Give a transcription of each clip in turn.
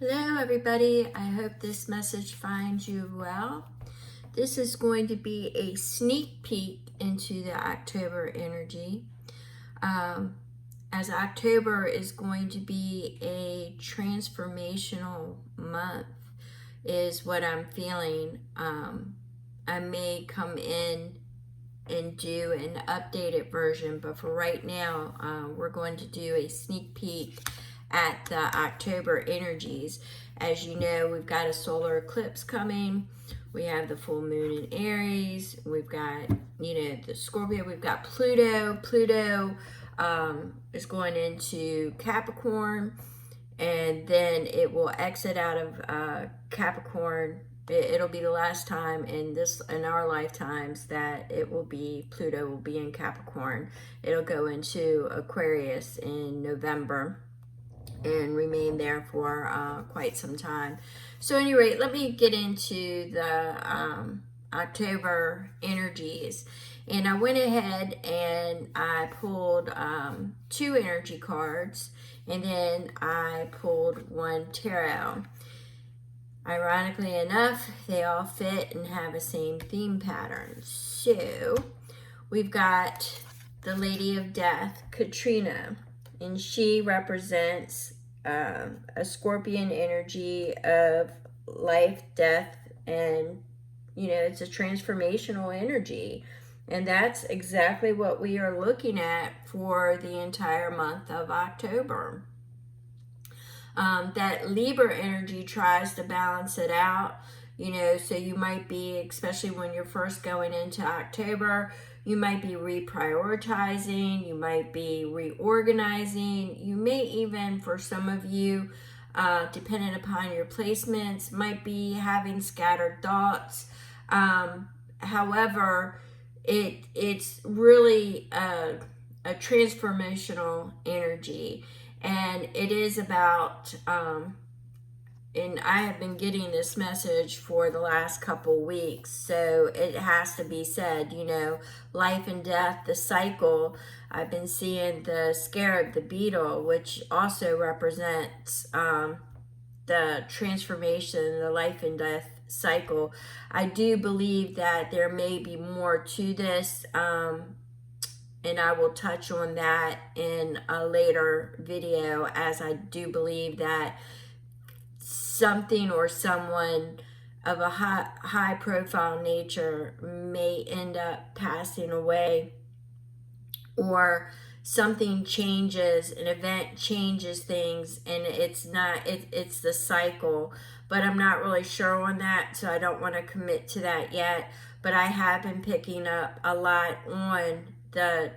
Hello, everybody. I hope this message finds you well. This is going to be a sneak peek into the October energy. As October is going to be a transformational month, is what I'm feeling. I may come in and do an updated version, but for right now, we're going to do a sneak peek at the October energies. As you know, we've got a solar eclipse coming. We have the full moon in Aries. We've got, the Scorpio. We've got Pluto. Pluto is going into Capricorn, and then it will exit out of Capricorn. It'll be the last time in our lifetimes that Pluto will be in Capricorn. It'll go into Aquarius in November and remain there for quite some time. So, at any rate, let me get into the October energies. And I went ahead and I pulled 2 energy cards, and then I pulled 1 tarot. Ironically enough, they all fit and have the same theme pattern. So, we've got the Lady of Death, Katrina, and she represents a Scorpion energy of life, death, and it's a transformational energy. And that's exactly what we are looking at for the entire month of October. That Libra energy tries to balance it out, so you might be, especially when you're first going into October, you might be reprioritizing, you might be reorganizing, you may even, for some of you, depending upon your placements, might be having scattered thoughts. However, it's really a transformational energy. And it is about, and I have been getting this message for the last couple weeks, so it has to be said, life and death, the cycle. I've been seeing the scarab, the beetle, which also represents the transformation, the life and death cycle. I do believe that there may be more to this, and I will touch on that in a later video, as I do believe that something or someone of a high profile nature may end up passing away, or something changes, an event changes things, and it's the cycle. But I'm not really sure on that, so I don't want to commit to that yet. But I have been picking up a lot on the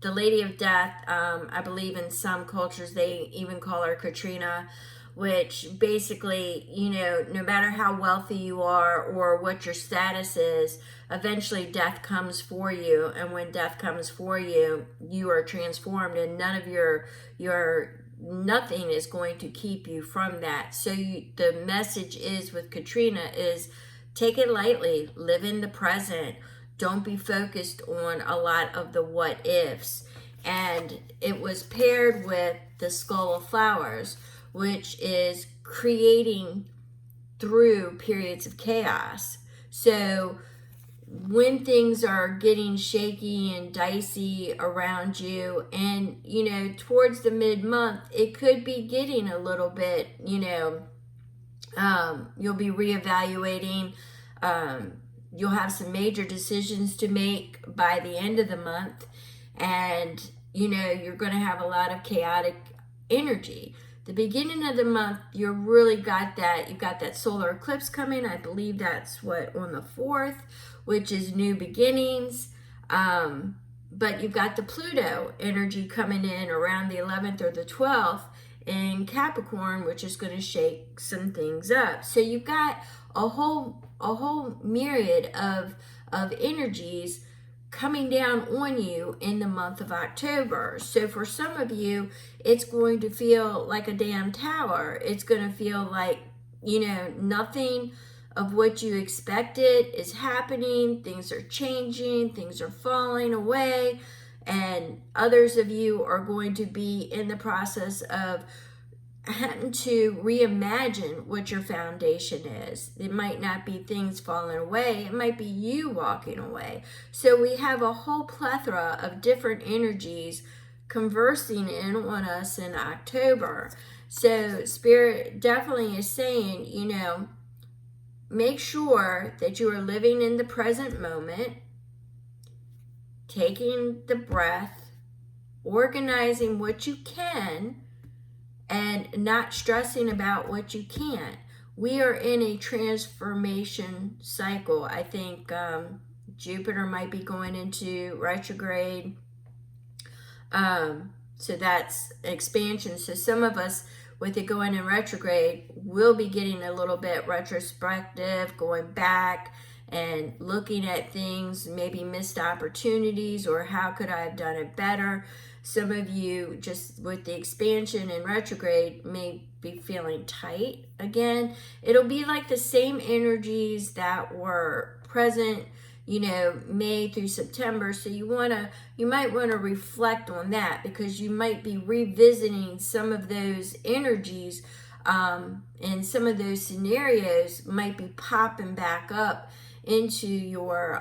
Lady of Death. I believe in some cultures they even call her Katrina, which basically, no matter how wealthy you are or what your status is, eventually death comes for you. And when death comes for you, you are transformed, and none of your nothing is going to keep you from that. So the message is with Katrina is take it lightly, live in the present. Don't be focused on a lot of the what ifs. And it was paired with the Skull of Flowers, which is creating through periods of chaos. So when things are getting shaky and dicey around you, and towards the mid-month, it could be getting a little bit, you'll be reevaluating. You'll have some major decisions to make by the end of the month, and you're going to have a lot of chaotic energy. The beginning of the month, you've got that solar eclipse coming. I believe that's on the 4th, which is new beginnings. But you've got the Pluto energy coming in around the 11th or the 12th in Capricorn, which is going to shake some things up. So you've got a whole myriad of energies coming down on you in the month of October. So for some of you, it's going to feel like a damn tower. It's going to feel like, nothing of what you expected is happening. Things are changing, things are falling away, and others of you are going to be in the process of having to reimagine what your foundation is. It might not be things falling away, it might be you walking away. So we have a whole plethora of different energies conversing in on us in October. So Spirit definitely is saying, make sure that you are living in the present moment, taking the breath, organizing what you can, and not stressing about what you can't. We are in a transformation cycle. I think Jupiter might be going into retrograde. So that's expansion. So some of us, with it going in retrograde, will be getting a little bit retrospective, going back and looking at things, maybe missed opportunities, or how could I have done it better. Some of you, just with the expansion and retrograde, may be feeling tight again. It'll be like the same energies that were present, May through September. So you might want to reflect on that, because you might be revisiting some of those energies, and some of those scenarios might be popping back up into your,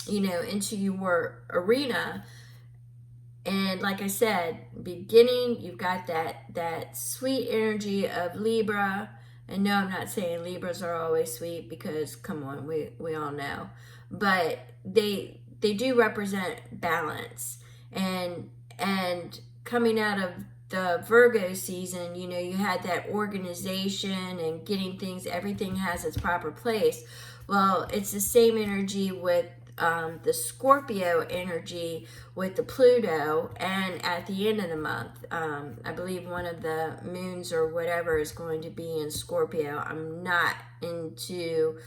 into your arena. And like I said, beginning, you've got that sweet energy of Libra. And no, I'm not saying Libras are always sweet, because come on, we all know. But they do represent balance. And coming out of the Virgo season, you had that organization and getting things, everything has its proper place. Well, it's the same energy with the Scorpio energy with the Pluto, and at the end of the month, I believe one of the moons or whatever is going to be in Scorpio. I'm not into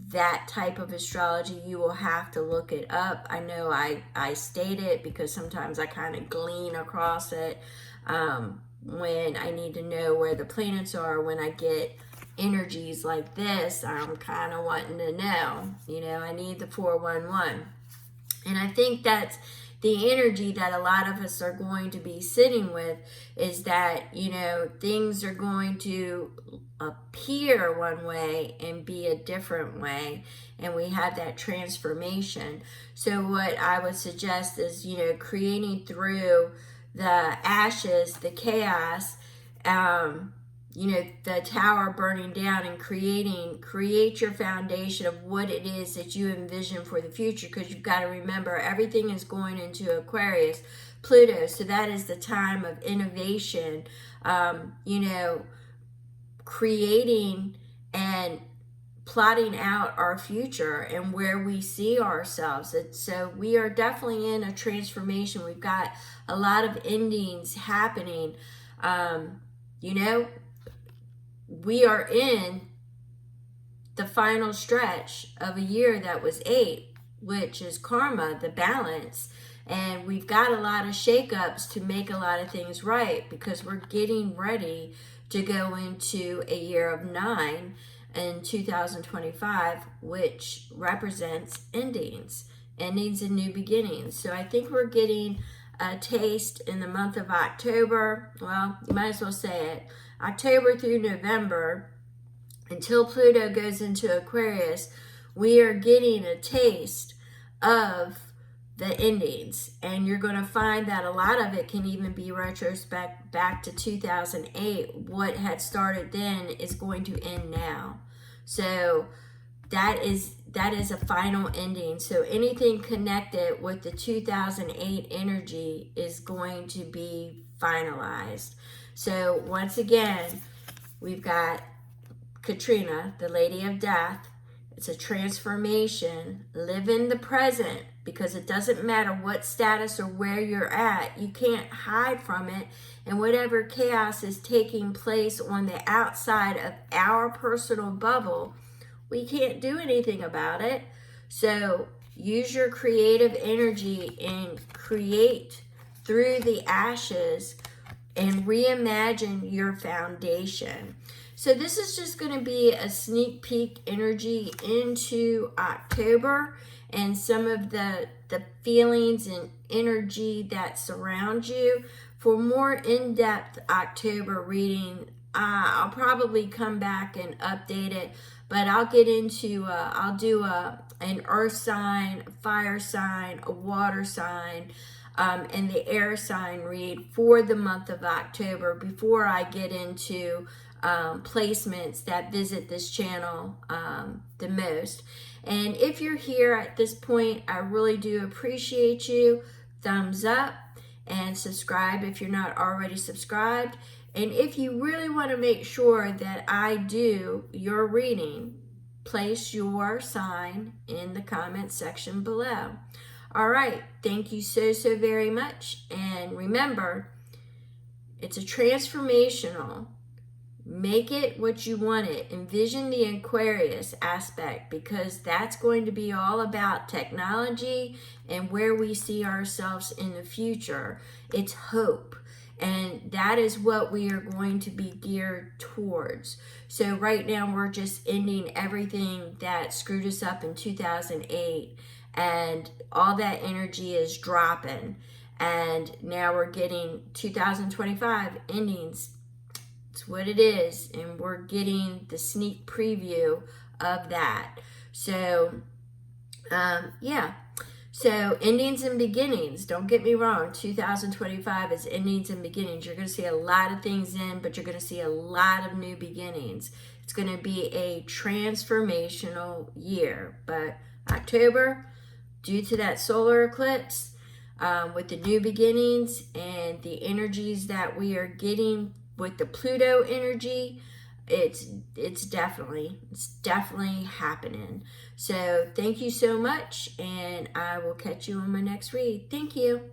that type of astrology. You will have to look it up. I know I state it because sometimes I kind of glean across it when I need to know where the planets are. When I get energies like this, I'm kind of wanting to know, I need the 411. And I think that's the energy that a lot of us are going to be sitting with, is that, things are going to appear one way and be a different way. And we have that transformation. So what I would suggest is, creating through the ashes, the chaos, the tower burning down, and create your foundation of what it is that you envision for the future. Because you've got to remember, everything is going into Aquarius, Pluto. So that is the time of innovation, creating and plotting out our future and where we see ourselves. So we are definitely in a transformation. We've got a lot of endings happening. We are in the final stretch of a year that was 8, which is karma, the balance. And we've got a lot of shakeups to make a lot of things right, because we're getting ready to go into a year of 9 in 2025, which represents endings and new beginnings. So I think we're getting a taste in the month of October. Well, you might as well say it. October through November, until Pluto goes into Aquarius, we are getting a taste of the endings. And you're going to find that a lot of it can even be retrospect back to 2008. What had started then is going to end now. So that is a final ending. So anything connected with the 2008 energy is going to be finalized. So once again, we've got Katrina, the Lady of Death. It's a transformation. Live in the present, because it doesn't matter what status or where you're at. You can't hide from it. And whatever chaos is taking place on the outside of our personal bubble, we can't do anything about it. So use your creative energy and create through the ashes and reimagine your foundation. So this is just going to be a sneak peek energy into October and some of the feelings and energy that surround you For more in-depth October reading, I'll probably come back and update it, but I'll get into, I'll do an earth sign, a fire sign, a water sign, and the air sign read for the month of October before I get into placements that visit this channel the most. And if you're here at this point, I really do appreciate you. Thumbs up and subscribe if you're not already subscribed. And if you really want to make sure that I do your reading, place your sign in the comment section below. All right, thank you so very much. And remember, it's a transformational. Make it what you want it. Envision the Aquarius aspect, because that's going to be all about technology and where we see ourselves in the future. It's hope. And that is what we are going to be geared towards. So right now we're just ending everything that screwed us up in 2008. And all that energy is dropping. And now we're getting 2025 endings. It's what it is. And we're getting the sneak preview of that. So, yeah. So, endings and beginnings. Don't get me wrong. 2025 is endings and beginnings. You're going to see a lot of things in, but you're going to see a lot of new beginnings. It's going to be a transformational year. But October, due to that solar eclipse, with the new beginnings and the energies that we are getting with the Pluto energy, it's definitely happening. So thank you so much, and I will catch you on my next read. Thank you.